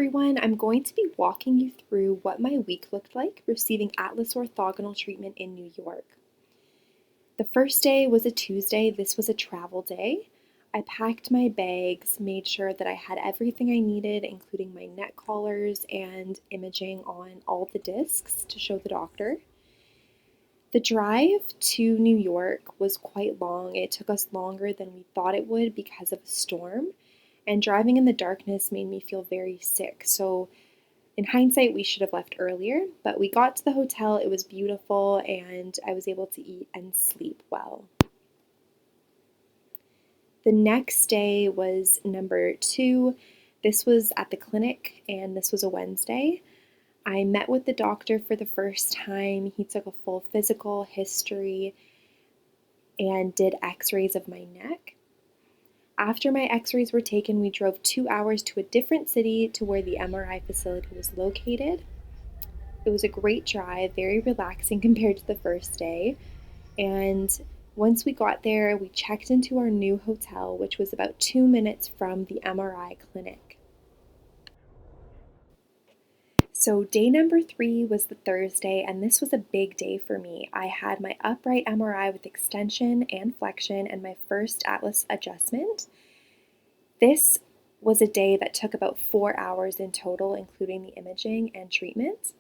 everyone. I'm going to be walking you through what my week looked like receiving Atlas Orthogonal treatment in New York. The first day was a Tuesday. This was a travel day. I packed my bags, made sure that I had everything I needed, including my neck collars and imaging on all the discs to show the doctor. The drive to New York was quite long. It took us longer than we thought it would because of a storm, and driving in the darkness made me feel very sick. So, in hindsight, we should have left earlier, but we got to the hotel. It was beautiful, and I was able to eat and sleep well. The next day was number 2. This was at the clinic, and this was a Wednesday. I met with the doctor for the first time. He took a full physical history and did x-rays of my neck. After my x-rays were taken, we drove 2 hours to a different city to where the MRI facility was located. It was a great drive, very relaxing compared to the first day. And once we got there, we checked into our new hotel, which was about 2 minutes from the MRI clinic. So day number 3 was the Thursday, and this was a big day for me. I had my upright MRI with extension and flexion and my first Atlas adjustment. This was a day that took about 4 hours in total, including the imaging and treatment.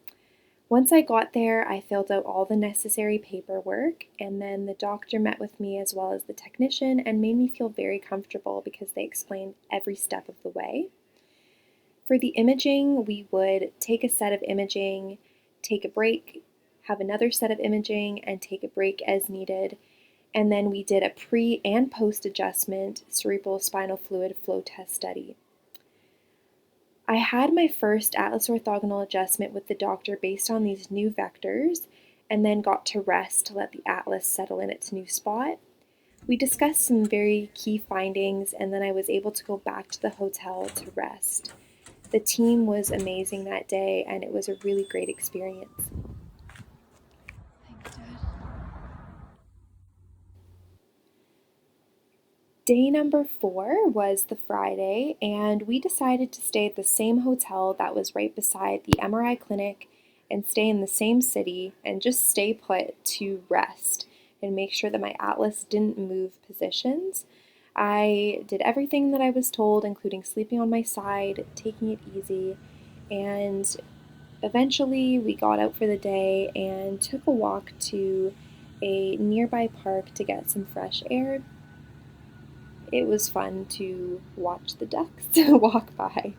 Once I got there, I filled out all the necessary paperwork, and then the doctor met with me as well as the technician and made me feel very comfortable because they explained every step of the way. For the imaging, we would take a set of imaging, take a break, have another set of imaging, and take a break as needed. And then we did a pre and post adjustment cerebral spinal fluid flow test study. I had my first Atlas orthogonal adjustment with the doctor based on these new vectors, and then got to rest to let the Atlas settle in its new spot. We discussed some very key findings, and then I was able to go back to the hotel to rest. The team was amazing that day, and it was a really great experience. Thanks, Dad. Day number 4 was the Friday, and we decided to stay at the same hotel that was right beside the MRI clinic and stay in the same city and just stay put to rest and make sure that my Atlas didn't move positions. I did everything that I was told, including sleeping on my side, taking it easy, and eventually we got out for the day and took a walk to a nearby park to get some fresh air. It was fun to watch the ducks walk by.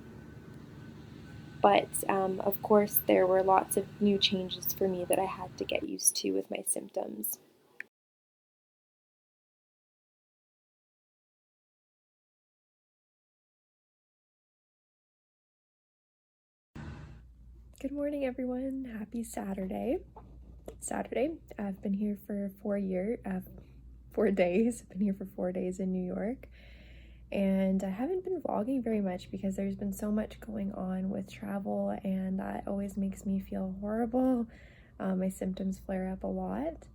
But of course, there were lots of new changes for me that I had to get used to with my symptoms. Good morning, everyone. Happy Saturday. I've been here for 4 days. I've been here for 4 days in New York. And I haven't been vlogging very much because there's been so much going on with travel, and that always makes me feel horrible. My symptoms flare up a lot.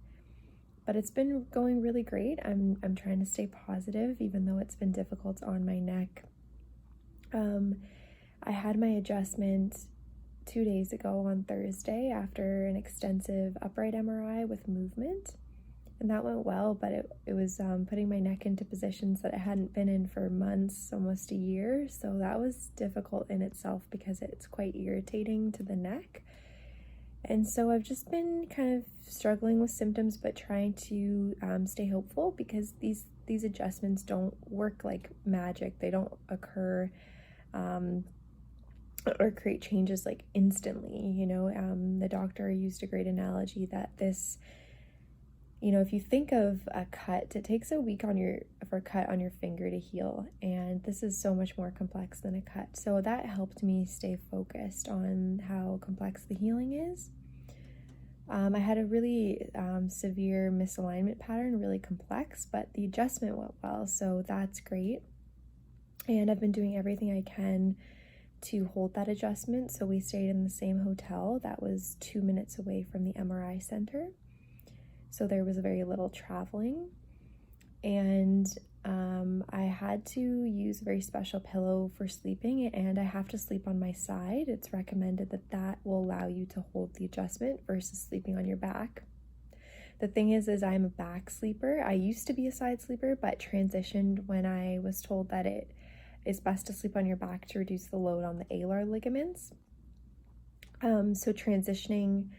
But it's been going really great. I'm trying to stay positive, even though it's been difficult on my neck. I had my adjustment 2 days ago on Thursday after an extensive upright MRI with movement, and that went well, but it was putting my neck into positions that it hadn't been in for months, almost a year, so that was difficult in itself because it's quite irritating to the neck. And so I've just been kind of struggling with symptoms, but trying to stay hopeful because these adjustments don't work like magic. They don't occur or create changes like instantly, the doctor used a great analogy that this, if you think of a cut, it takes a week for a cut on your finger to heal, and this is so much more complex than a cut. So that helped me stay focused on how complex the healing is. I had a really severe misalignment pattern, really complex, but the adjustment went well, so that's great. And I've been doing everything I can to hold that adjustment. So we stayed in the same hotel that was 2 minutes away from the MRI center. So there was very little traveling. and I had to use a very special pillow for sleeping, and I have to sleep on my side. It's recommended that that will allow you to hold the adjustment versus sleeping on your back. The thing is I'm a back sleeper. I used to be a side sleeper, but transitioned when I was told that it is best to sleep on your back to reduce the load on the alar ligaments. So transitioning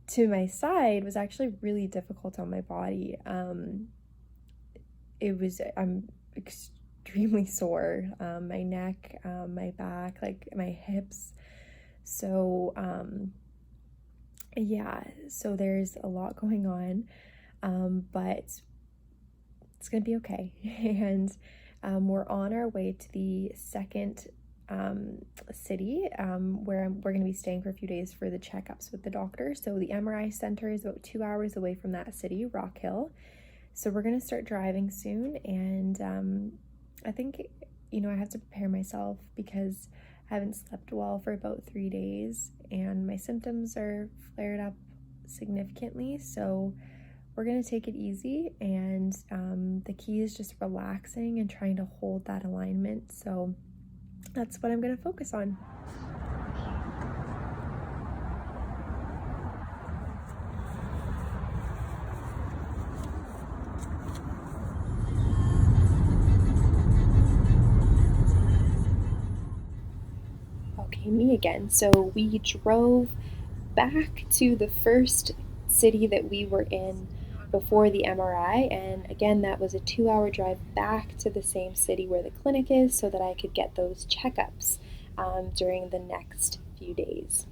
to my side was actually really difficult on my body. I'm extremely sore, my neck, my back, like my hips. So yeah, so there's a lot going on, but it's gonna be okay. And we're on our way to the second city where we're going to be staying for a few days for the checkups with the doctor. So the MRI center is about 2 hours away from that city, Rock Hill. So we're going to start driving soon, and I think, I have to prepare myself because I haven't slept well for about 3 days and my symptoms are flared up significantly. So we're going to take it easy, and the key is just relaxing and trying to hold that alignment. So that's what I'm going to focus on. Okay, me again. So we drove back to the first city that we were in before the MRI, and again, that was a 2-hour drive back to the same city where the clinic is so that I could get those checkups during the next few days.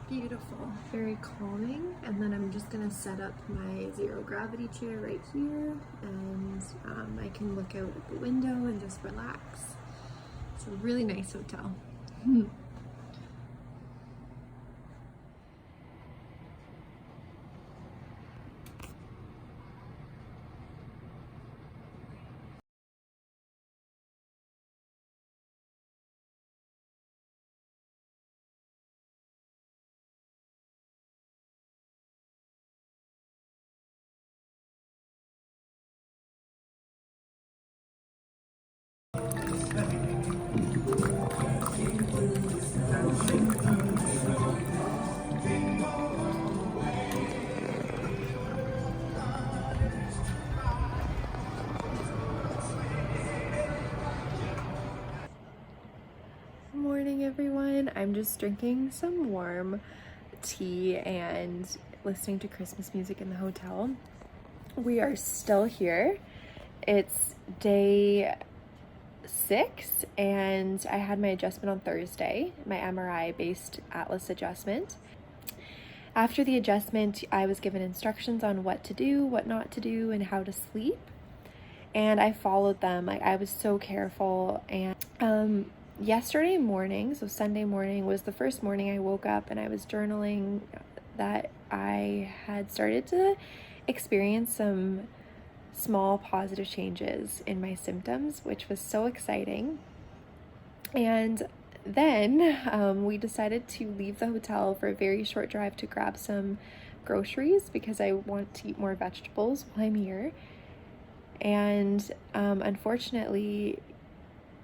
Beautiful, very calming. And then I'm just gonna set up my zero gravity chair right here, and I can look out at the window and just relax. It's a really nice hotel. Morning, everyone. I'm just drinking some warm tea and listening to Christmas music in the hotel. We are still here. It's day 6, and I had my adjustment on Thursday, my MRI-based Atlas adjustment. After the adjustment, I was given instructions on what to do, what not to do, and how to sleep. And I followed them. I was so careful. And yesterday morning, so Sunday morning, was the first morning I woke up and I was journaling that I had started to experience some small positive changes in my symptoms, which was so exciting. And then we decided to leave the hotel for a very short drive to grab some groceries because I want to eat more vegetables while I'm here. And unfortunately,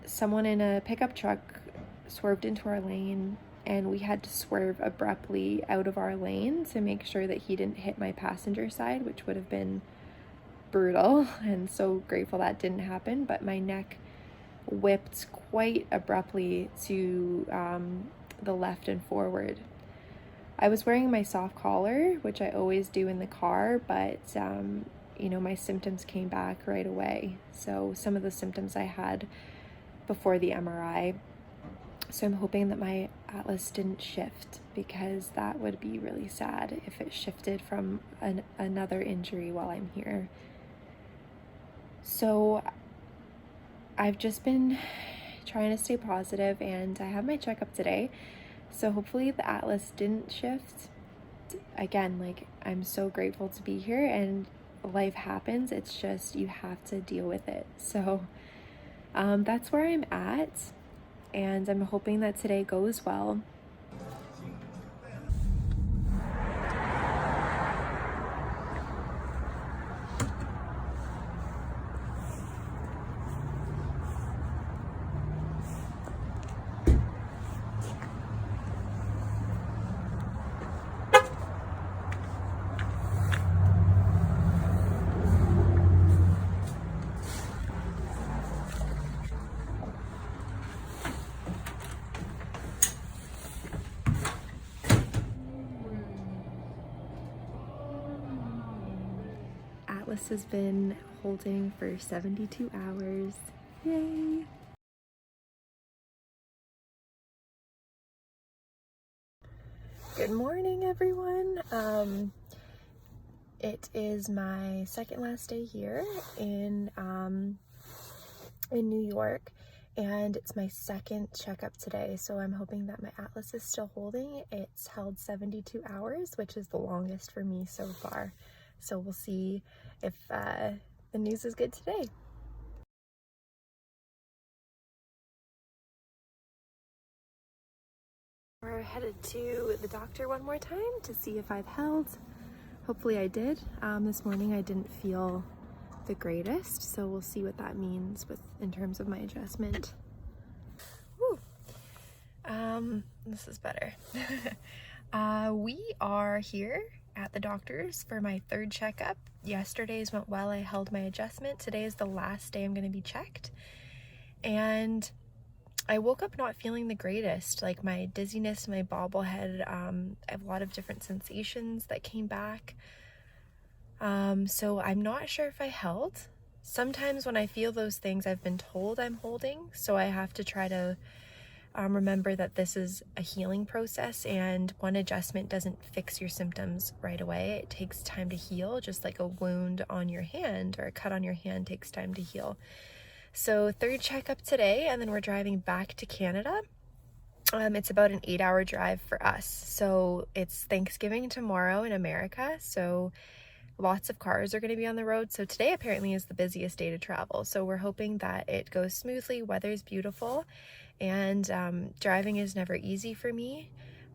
someone in a pickup truck swerved into our lane, and we had to swerve abruptly out of our lane to make sure that he didn't hit my passenger side, which would have been brutal, and so grateful that didn't happen. But my neck whipped quite abruptly to the left and forward. I was wearing my soft collar, which I always do in the car, but my symptoms came back right away. So some of the symptoms I had before the MRI. So I'm hoping that my Atlas didn't shift, because that would be really sad if it shifted from another injury while I'm here. So I've just been trying to stay positive, and I have my checkup today. So hopefully the Atlas didn't shift. Again, like, I'm so grateful to be here, and life happens. It's just you have to deal with it. So that's where I'm at, and I'm hoping that today goes well. Atlas has been holding for 72 hours. Yay! Good morning, everyone. It is my second last day here in New York, and it's my second checkup today, so I'm hoping that my Atlas is still holding. It's held 72 hours, which is the longest for me so far. So we'll see if the news is good today. We're headed to the doctor one more time to see if I've held. Hopefully I did. This morning I didn't feel the greatest, so we'll see what that means in terms of my adjustment. Woo. This is better. We are here at the doctor's for my third checkup. Yesterday's went well. I held my adjustment. Today is the last day I'm going to be checked. And I woke up not feeling the greatest. Like, my dizziness, my bobblehead, I have a lot of different sensations that came back. So I'm not sure if I held. Sometimes when I feel those things, I've been told I'm holding, so I have to try to remember that this is a healing process, and one adjustment doesn't fix your symptoms right away. It takes time to heal, just like a wound on your hand or a cut on your hand takes time to heal. So third checkup today, and then we're driving back to Canada. It's about an 8-hour drive for us. So it's Thanksgiving tomorrow in America, so lots of cars are going to be on the road. So today apparently is the busiest day to travel. So we're hoping that it goes smoothly. Weather's beautiful, and driving is never easy for me,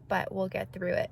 but we'll get through it.